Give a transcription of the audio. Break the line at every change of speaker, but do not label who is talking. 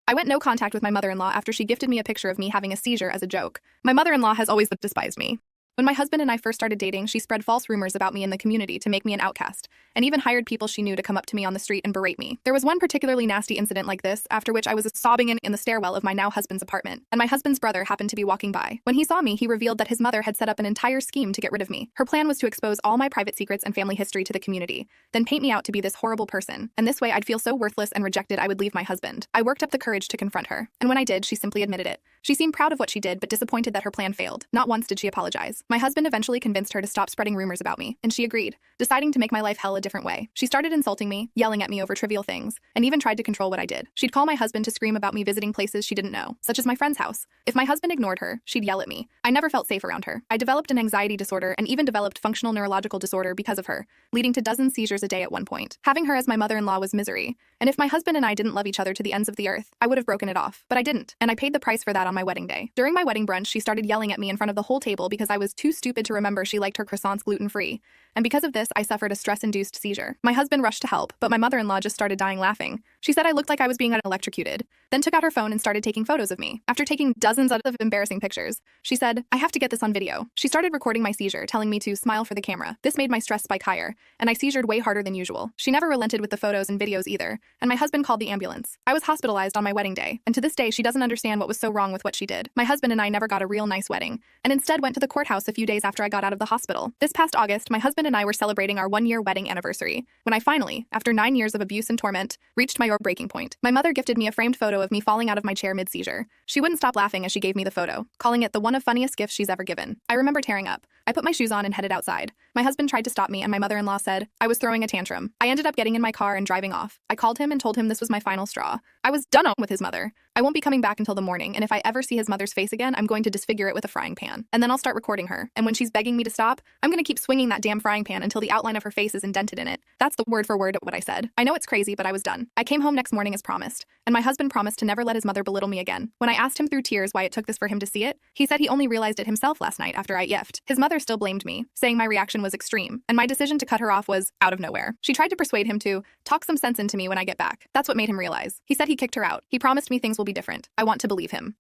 I went no contact with my mother-in-law after she gifted me a picture of me having a seizure as a joke. My mother-in-law has always despised me. When my husband and I first started dating, she spread false rumors about me in the community to make me an outcast, and even hired people she knew to come up to me on the street and berate me. There was one particularly nasty incident like this, after which I was sobbing in the stairwell of my now husband's apartment, and my husband's brother happened to be walking by. When he saw me, he revealed that his mother had set up an entire scheme to get rid of me. Her plan was to expose all my private secrets and family history to the community, then paint me out to be this horrible person, and this way I'd feel so worthless and rejected I would leave my husband. I worked up the courage to confront her, and when I did, she simply admitted it. She seemed proud of what she did, but disappointed that her plan failed. Not once did she apologize. My husband eventually convinced her to stop spreading rumors about me, and she agreed, deciding to make my life hell a different way. She started insulting me, yelling at me over trivial things, and even tried to control what I did. She'd call my husband to scream about me visiting places she didn't know, such as my friend's house. If my husband ignored her, she'd yell at me. I never felt safe around her. I developed an anxiety disorder and even developed functional neurological disorder because of her, leading to dozens seizures a day at one point. Having her as my mother-in-law was misery, and if my husband and I didn't love each other to the ends of the earth, I would have broken it off. But I didn't, and I paid the price for that on my wedding day. During my wedding brunch, she started yelling at me in front of the whole table because I was too stupid to remember she liked her croissants gluten-free, and because of this, I suffered a stress-induced seizure. My husband rushed to help, but my mother-in-law just started dying laughing. She said I looked like I was being electrocuted, then took out her phone and started taking photos of me. After taking dozens of embarrassing pictures, she said, "I have to get this on video." She started recording my seizure, telling me to smile for the camera. This made my stress spike higher, and I seizured way harder than usual. She never relented with the photos and videos either, and my husband called the ambulance. I was hospitalized on my wedding day, and to this day, she doesn't understand what was so wrong with what she did. My husband and I never got a real nice wedding, and instead went to the courthouse a few days after I got out of the hospital. This past August, my husband and I were celebrating our one-year wedding anniversary, when I finally, after 9 years of abuse and torment, reached my breaking point. My mother gifted me a framed photo of me falling out of my chair mid-seizure. She wouldn't stop laughing as she gave me the photo, calling it the one of funniest gifts she's ever given. I remember tearing up. I put my shoes on and headed outside. My husband tried to stop me, and my mother-in-law said I was throwing a tantrum. I ended up getting in my car and driving off. I called him and told him this was my final straw. I was done with his mother. I won't be coming back until the morning, and if I ever see his mother's face again, I'm going to disfigure it with a frying pan. And then I'll start recording her. And when she's begging me to stop, I'm going to keep swinging that damn frying pan until the outline of her face is indented in it. That's the word for word what I said. I know it's crazy, but I was done. I came home next morning as promised, and my husband promised to never let his mother belittle me again. When I asked him through tears why it took this for him to see it, he said he only realized it himself last night after I yeffed. His mother still blamed me, saying my reaction was extreme, and my decision to cut her off was out of nowhere. She tried to persuade him to talk some sense into me when I get back. That's what made him realize. He said he kicked her out. He promised me things will be different. I want to believe him.